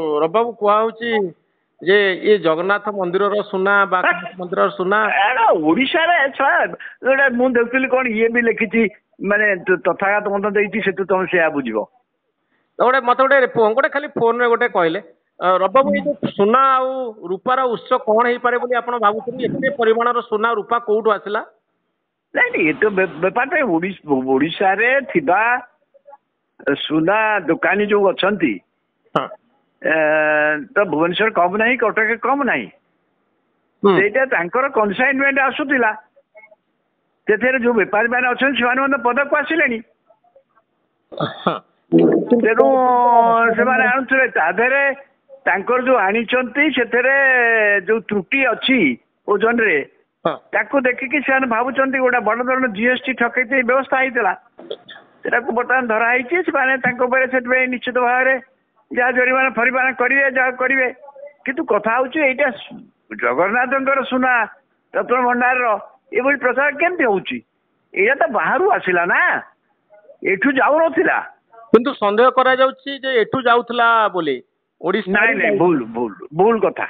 ରବାବୁ କୁହାହଉଛି ଯେ ଏ ଜଗନ୍ନାଥ ମନ୍ଦିରର ସୁନା ବା ମନ୍ଦିରର ସୁନା ଓଡିଶାରେ ଗୋଟା ମୁଁ ଦେଖୁଥିଲି କଣ ଇଏ ବି ଲେଖିଛି ମାନେ ତଥାଗତ ମତ ଦେଇଛି ସେଠୁ ତମେ ସେୟା ବୁଝିବ। ଗୋଟେ ମତେ ଗୋଟେ ଖାଲି ଫୋନରେ ଗୋଟେ କହିଲେ ରବାବୁ ଏଇ ଯୋଉ ସୁନା ଆଉ ରୂପାର ଉତ୍ସ କଣ ହେଇପାରେ ବୋଲି ଆପଣ ଭାବୁଛନ୍ତି? ଏତେ ପରିମାଣର ସୁନା ରୂପା କୋଉଠୁ ଆସିଲା? ନାଇଁ ଏ ତ ବେପାର ଓଡିଶାରେ ଥିବା ସୁନା ଦୋକାନୀ ଯୋଉ ଅଛନ୍ତି ତ ଭୁବନେଶ୍ୱର କମ ନାହିଁ, କଟକ କମ ନାହିଁ। ସେଇଟା ତାଙ୍କର କନସାଇନମେଣ୍ଟ ଆସୁଥିଲା। ସେଥିରେ ଯୋଉ ବେପାରୀ ମାନେ ଅଛନ୍ତି ସେମାନେ ମଧ୍ୟ ପଦକୁ ଆସିଲେଣି। ତେଣୁ ସେମାନେ ଆଣୁଥିଲେ ତା ଦେହରେ ତାଙ୍କର ଯୋଉ ଆଣିଛନ୍ତି ସେଥିରେ ଯୋଉ ତ୍ରୁଟି ଅଛି ଓଜନରେ ତାକୁ ଦେଖିକି ସେମାନେ ଭାବୁଛନ୍ତି ଗୋଟେ ବଡ ଧରଣର GST ଠକେଇ ବ୍ୟବସ୍ଥା ହେଇଥିଲା। ସେଟାକୁ ବର୍ତ୍ତମାନ ଧରା ହେଇଛି। ସେମାନେ ତାଙ୍କ ଉପରେ ସେଥିପାଇଁ ନିଶ୍ଚିତ ଭାବରେ ଯାହା ଜରିମାନା ଫରିମାନା କରିବେ, ଯାହା କରିବେ। କିନ୍ତୁ କଥା ହଉଛି ଏଇଟା ଜଗନ୍ନାଥଙ୍କର ସୁନା ରତ୍ନ ଭଣ୍ଡାରର ଏଭଳି ପ୍ରଚାର କେମିତି ହଉଛି? ଏଇଟା ତ ବାହାରୁ ଆସିଲା ନା, ଏଠୁ ଯାଉନଥିଲା। କିନ୍ତୁ ସନ୍ଦେହ କରାଯାଉଛି ଯେ ଏଠୁ ଯାଉଥିଲା ବୋଲି ଓଡିଶା। ନାଇଁ ନାଇଁ ଭୁଲ କଥା,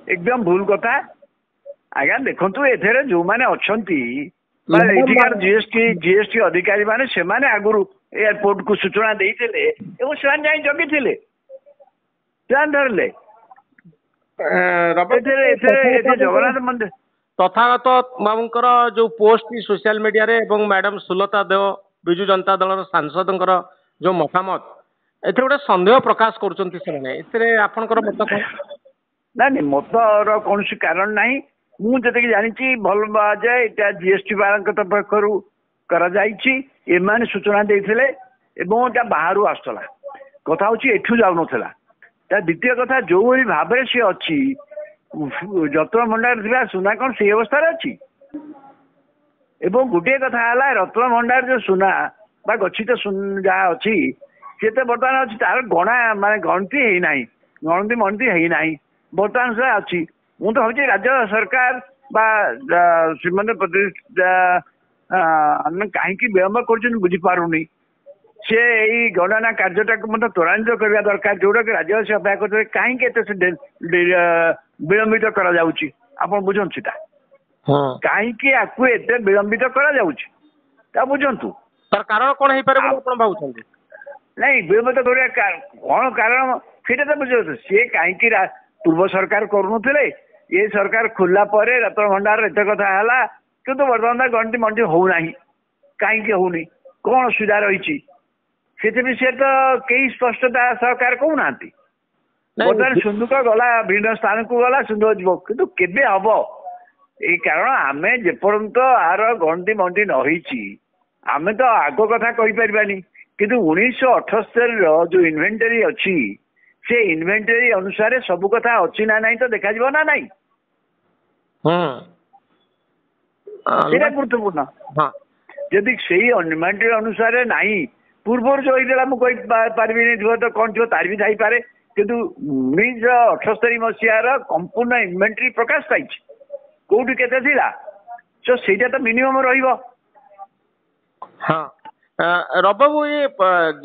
ଏକଦମ ଭୁଲ କଥା। ଆଜ୍ଞା ଦେଖନ୍ତୁ ଏଥିରେ ଯୋଉମାନେ ଅଛନ୍ତି ବା ଏଠିକାର GST ଅଧିକାରୀ ମାନେ ସେମାନେ ଆଗରୁ ଏୟାରପୋର୍ଟ କୁ ସୂଚନା ଦେଇଥିଲେ ଏବଂ ସେମାନେ ଯାଇ ଜଗିଥିଲେ, ସେମାନେ ଧରିଲେ। ଜଗନ୍ନାଥ ମନ୍ଦିର ତଥାଗତ ବାବୁଙ୍କର ଯୋଉ ପୋଷ୍ଟ ସୋସିଆଲ ମିଡିଆରେ ଏବଂ ମ୍ୟାଡାମ ସୁଲତା ଦେବ ବିଜୁ ଜନତା ଦଳର ସାଂସଦଙ୍କର ଯୋଉ ମତାମତ, ଏଥିରେ ଗୋଟେ ସନ୍ଦେହ ପ୍ରକାଶ କରୁଛନ୍ତି ସେମାନେ। ଏଥିରେ ଆପଣଙ୍କର ମତ କଣ? ନାଇଁ ମତର କୌଣସି କାରଣ ନାହିଁ। ମୁଁ ଯେତିକି ଜାଣିଛି ଭଲ ଯେ ଏଇଟା GST ବାଲାଙ୍କ ପାଖରୁ କରାଯାଇଛି। ଏମାନେ ସୂଚନା ଦେଇଥିଲେ ଏବଂ ଏଟା ବାହାରୁ ଆସୁଥିଲା। କଥା ହଉଛି ଏଠୁ ଯାଉନଥିଲା। ତା ଦ୍ୱିତୀୟ କଥା, ଯୋଉଭଳି ଭାବରେ ସେ ଅଛି ରତ୍ନ ଭଣ୍ଡାର ଥିବା ସୁନା କଣ ସେଇ ଅବସ୍ଥାରେ ଅଛି? ଏବଂ ଗୋଟିଏ କଥା ହେଲା ରତ୍ନ ଭଣ୍ଡାର ଯୋଉ ସୁନା ବା ଗଚ୍ଛିତ ଯାହା ଅଛି ସେ ତ ବର୍ତ୍ତମାନ ଅଛି, ତାର ଗଣା ମାନେ ଗଣତି ହେଇନାହିଁ, ଗଣତି ମଣତି ହେଇନାହିଁ, ବର୍ତ୍ତମାନ ସେ ଅଛି। ମୁଁ ତ ଭାବୁଛି ରାଜ୍ୟ ସରକାର ବା ଶ୍ରୀମନ୍ତ ଆମେ କାହିଁକି ବିଳମ୍ବ କରୁଛନ୍ତି ବୁଝିପାରୁନି। ସେ ଏଇ ଗଣନା କାର୍ଯ୍ୟଟାକୁ ମଧ୍ୟ ତ୍ୱରାନ୍ୱିତ କରିବା ଦରକାର, ଯୋଉଟାକି ରାଜ୍ୟବାସୀ ଅପେକ୍ଷା କରୁଥିଲେ। କାହିଁକି ଏତେ ବିଳମ୍ବିତ କରାଯାଉଛି ଆପଣ ବୁଝନ୍ତୁ ସେଟା। କାହିଁକି ଆକୁ ଏତେ ବିଳମ୍ବିତ କରାଯାଉଛି ତା ବୁଝନ୍ତୁ। ତାର କାରଣ କଣ ହେଇପାରେ ବୋଲି ଆପଣ ଭାବୁଛନ୍ତି? ନାଇଁ ବିଳମ୍ବିତ କରିବା କଣ କାରଣ ସେଇଟା ତ ବୁଝନ୍ତୁ। ସିଏ କାହିଁକି ପୂର୍ବ ସରକାର କରୁନଥିଲେ, ଏ ସରକାର ଖୋଲିଲା ପରେ ରତ୍ନ ଭଣ୍ଡାର ଏତେ କଥା ହେଲା, କିନ୍ତୁ ବର୍ତ୍ତମାନ ଗଣତି ମଣ୍ଟି ହଉନାହିଁ। କାହିଁକି ହଉନି, କଣ ଅସୁବିଧା ରହିଛି? ସେଥିପାଇଁ ସେ ତ କେହି ସ୍ପଷ୍ଟତା ସରକାର କହୁନାହାନ୍ତି। ବର୍ତ୍ତମାନ ସିନ୍ଧୁକ ଗଲା, ଭିନ୍ନ ସ୍ଥାନକୁ ଗଲା, ସିନ୍ଧୁକ ଯିବ, କିନ୍ତୁ କେବେ ହବ? ଏଇ କାରଣ ଆମେ ଯେପର୍ଯ୍ୟନ୍ତ ଆର ଗଣତି ମଣ୍ଟି ନ ହେଇଛି ଆମେ ତ ଆଗ କଥା କହିପାରିବାନି। କିନ୍ତୁ 1978ର ଯୋଉ ଇନଭେଣ୍ଟରୀ ଅଛି ସେ ଇନଭେଣ୍ଟରୀ ଅନୁସାରେ ସବୁ କଥା ଅଛି ନା ନାହିଁ ତ ଦେଖାଯିବ ନା ନାହିଁ। ସେଇଟା ଗୁରୁତ୍ୱପୂର୍ଣ୍ଣ। ଯଦି ସେଇ ଇନଭେଣ୍ଟରୀ ଅନୁସାରେ ନାହିଁ, ପୂର୍ବରୁ ଯୋଉ ହେଇଥିଲା ମୁଁ କହିପାରିବିନି ଥିବ ତ କଣ ଥିବ, ତାର ବି ଥାଇପାରେ। କିନ୍ତୁ 1978 ମସିହାର ସମ୍ପୂର୍ଣ୍ଣ ଇନଭେଣ୍ଟରୀ ପ୍ରକାଶ ପାଇଛି, କୋଉଠି କେତେ ଥିଲା ସେଇଟା ତ ମିନିମମ ରହିବ। ରବାବୁ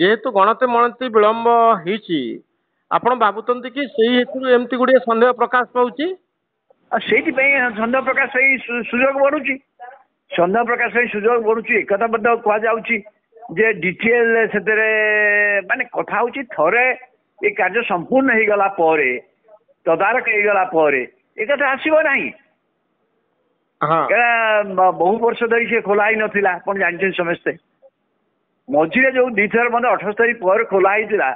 ଯେହେତୁ ଗଣତି ମଣତି ବିଳମ୍ବ ହେଇଛି, ଆପଣ ଭାବୁଛନ୍ତି କି ସେଇ ହେତୁରୁ ଏମିତି ଗୁଡିଏ ସନ୍ଦେହ ପ୍ରକାଶ ପାଉଛି? ସେଇଥିପାଇଁ ସନ୍ଦେହ ପ୍ରକାଶ ହେଇ ସୁଯୋଗ ବଢୁଛି, ସନ୍ଦେହ ପ୍ରକାଶ ହେଇ ସୁଯୋଗ ବଢୁଛି। ଏକଥା ମଧ୍ୟ କୁହାଯାଉଛି ଯେ ଡିଟେଲ ସେଥିରେ ମାନେ କଥା ହଉଛି ଥରେ ଏ କାର୍ଯ୍ୟ ସମ୍ପୂର୍ଣ୍ଣ ହେଇଗଲା ପରେ, ତଦାରଖ ହେଇଗଲା ପରେ ଏ କଥା ଆସିବ ନାହିଁ। ବହୁ ବର୍ଷ ଧରି ସେ ଖୋଲା ହେଇନଥିଲା, ଆପଣ ଜାଣିଛନ୍ତି ସମସ୍ତେ। ମଝିରେ ଯୋଉ ଦିଥର ମଧ୍ୟ 78 ପରେ ଖୋଲା ହେଇଥିଲା,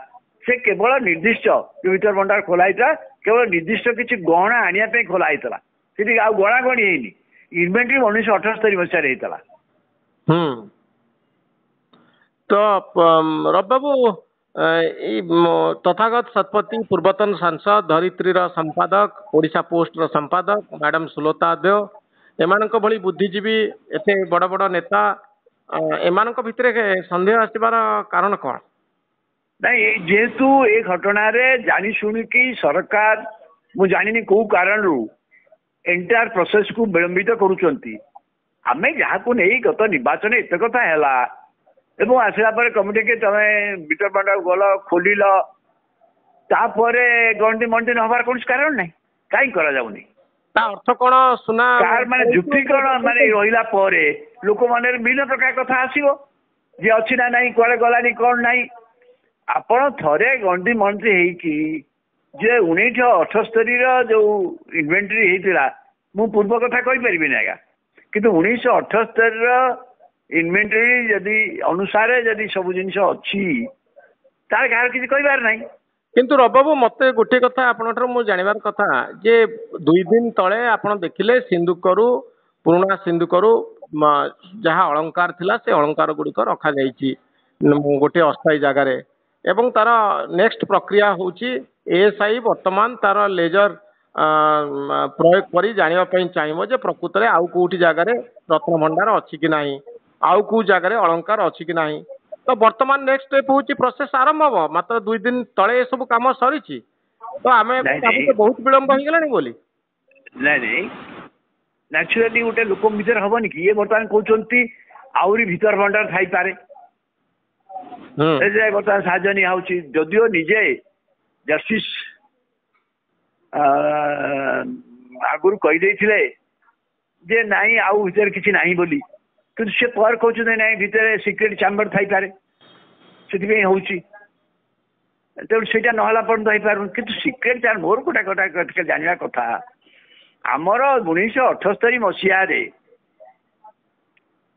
ସେ କେବଳ ନିର୍ଦ୍ଦିଷ୍ଟ ଯୋଉ ଭିତର ଭଣ୍ଡାର ଖୋଲା ହେଇଥିଲା କେବଳ ନିର୍ଦ୍ଦିଷ୍ଟ କିଛି ଗହଣା ଆଣିବା ପାଇଁ ଖୋଲା ହେଇଥିଲା। ସେଠି ଆଉ ଗଣା ଗଣି ହେଇନି। ଇନଭେଣ୍ଟରୀ 1978 ମସିହାରେ ହେଇଥିଲା। ତ ରବାବୁ ଏଇ ତଥାଗତ ଶତପଥୀ ପୂର୍ବତନ ସାଂସଦ, ଧରିତ୍ରୀର ସମ୍ପାଦକ, ଓଡ଼ିଶା ପୋଷ୍ଟର ସମ୍ପାଦକ ମ୍ୟାଡାମ ସୁଲତା ଦେଓ, ଏମାନଙ୍କ ଭଳି ବୁଦ୍ଧିଜୀବୀ, ଏତେ ବଡ ବଡ ନେତା, ଏମାନଙ୍କ ଭିତରେ ସନ୍ଦେହ ଆସିବାର କାରଣ କଣ? ନାଇଁ ଯେହେତୁ ଏ ଘଟଣାରେ ଜାଣି ଶୁଣିକି ସରକାର, ମୁଁ ଜାଣିନି କୋଉ କାରଣରୁ ଏଣ୍ଟାୟାର ପ୍ରୋସେସକୁ ବିଳମ୍ବିତ କରୁଛନ୍ତି। ଆମେ ଯାହାକୁ ନେଇ ଗତ ନିର୍ବାଚନ ଏତେ କଥା ହେଲା ଏବଂ ଆସିଲା ପରେ କମିଟି କି ତମେ ଭିତର ଭଣ୍ଡାର ଗଲ, ଖୋଲିଲ, तापर गंडी मंडी नहबार कौन कारण नहीं कहीं करा जाउनी ता अर्थ कोन सुना कार माने जुक्तिकरण माने रहिला परे लोक माने विभिन्न प्रकार कथा आसीबो जे अछि ना नहीं कोले गलानी कोन नहीं आपण थरे गंडी मंडी हेई कि जे 1978 रो जो इन्वेंटरी हेतिला मु पूर्व कथा कहि परिबि ना आगा किंतु 1978 रो इन्वेंटरी यदि अनुसार यदि सब जिनिस अछि तार घर किछि कहिबार नाही किंतु रबाबू मते गोटे कथा आपनठर मु जानिबार कथा जे 2 दिन तळे आपण देखिले सिंधुकरू पुराना सिंधुकरू जहाँ अलंकार थिला से अलंकार गुड़िक रखा जाइछि गोटे अस्थायी जगार एवं तार नेक्स्ट प्रक्रिया होची एएसआई वर्तमान तार लेजर प्रयोग करी जानिबा पई चाहिबो जे प्रकृत रे आउ कोठी जगार रत्न भंडार अछि कि नाही आउ को जगार अलंकार अछि कि नाही तो वर्तमान नेक्स्ट स्टेप होची प्रोसेस आरंभ हो मात्र 2 दिन तळे ए सब काम सरीची तो आमे बहुत विलंब हो गेलानी बोली नहीं नहीं नेचुराली गोटे लोक भीतर हबनी कि ये बर्तमान कहउचंती आउरी भीतर भंडार थाई पारे जे बर्तमान साजनी हाउची जदियो निजे जस्टिस आगुर कहि देथिले जे नाही आउ भीतर किछि नाही बोली किंतु से पर कहउचंती नाही भीतर सीक्रेट चैम्बर थाई पारे सेति होउची तो सेटा नहला पर्यंत हो पार किंतु सीक्रेट चैम्बर मोर कोटा कोटा जानिया कथा आमर 1978 मसीह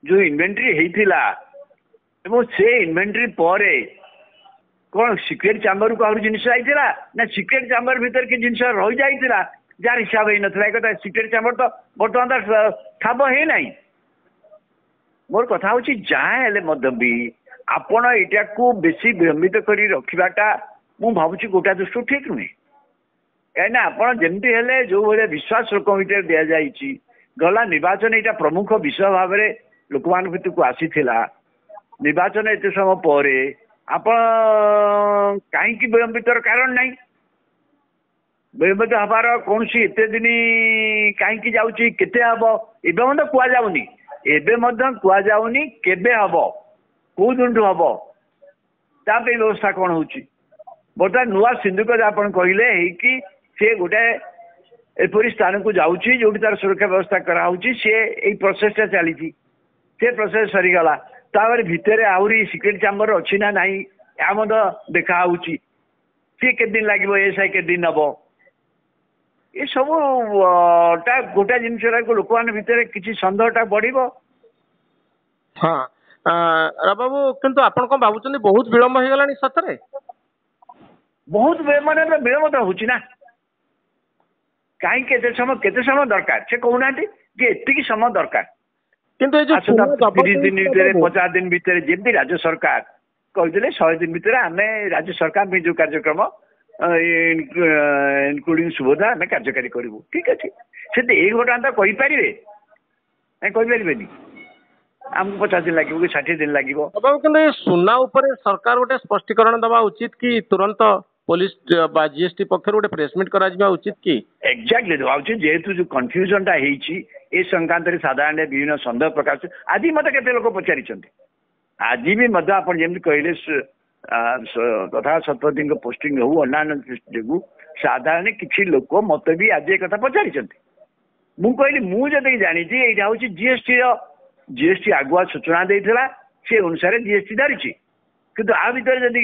जो इन्वेंटरी होता से इन्वेंटरी पर कौन सीक्रेट चैम्बर को आहुरी जिनिस आईला ना सीक्रेट चैम्बर भीतर कि जिनिस रही जाइला जार हिसाब हो नाला एक सीक्रेट चैम्बर तो बर्तमान ठाब है ना मोर कथा हूँ जहाँ भी आपण एटा को बेसी विलंबित करी रखिबाटा मु भावुची गोटा दृष्टि ठीक नुहे कहीं आप जमती हेले जो भाई विश्वास लोक भर दि जाइए गला निर्वाचन यहाँ प्रमुख विषय भाव में लोक मान भीतर को आसी निर्वाचन एत समय पर आप कहीं विलंबित कारण ना विलंबित हबार कौन एत दिन कहीं जाऊँगी केते हम एवं कहुनि एवं कहुनि केबे हम कौ दिन हम ताप व्यवस्था कौन हो बर्तमान नुआ सिंधुक आप कहले कि सी गोटे एपरी स्थान को जाऊँगी जो तार सुरक्षा व्यवस्था कराऊँगी सी यही प्रोसेसटा चली से प्रोसेस सरीगला तापर भितर आहरी सिक्रेट चैम्बर अच्छी ना नहीं या देखा सी के दिन लगे एएसआई के दिन नब ये सब गोटे जिन लोक मान भितर किसी सन्देहटा बढ़ हाँ बाबू किंतु आपण कौन भावुं बहुत विलंब हो गला सतरे बहुत माने विलंब तो होची ना कहीं केते समय दरकार से कहूना कि एतिकी समय दरकार किंतु 30 दिन भितर 50 दिन भितर जमी राज्य सरकार कहते 100 दिन भितर आम राज्य सरकार जो कार्यक्रम इनक्लूडिंग सुभद्रा आम कार्यकारी करूँ ठीक अच्छे से एक घंटा तो कहींपारे आमको 50 दिन लगे कि 60 दिन लगे सुना उपर सरकार गोटे स्पष्टीकरण दवा उचित कि तुरंत पुलिस जीएसटी पक्ष गोटे प्रेसमिट करा उचित कि एक्जाक्टली दवा उचित जेहेतु जो कन्फ्यूजनटा ए संक्रांत साधारण विभिन्न सन्देह प्रकाश आज मत के लोक पचारि आज भी आप जमी कहले तथा शतपथी पोस्टिंग हो अन्य जो साधारण किसी लोक मत भी आज एक कथा पचारि मुझे मुझे जानी यहाँ हूँ जीएसटी आगुआ सूचना देता से अनुसार जीएसटी धरी किंतु आ भर जदि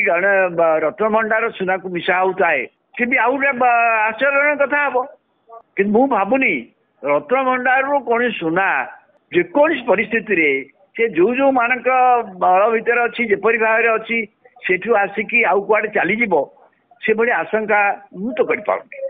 रत्न भंडार सुना को मिसा होताए सी भी आउ आश्चर्य कथा हम कि भावुनी रत्न भंडार कौन सुना जेकोसी परिस्थिति रे से जो मानक बल भीतर अच्छी जेपरी भाव में अच्छी सेठू आसिकी आउ कुआडे चलीज से भाई आशंका मु तो कर पाऊनी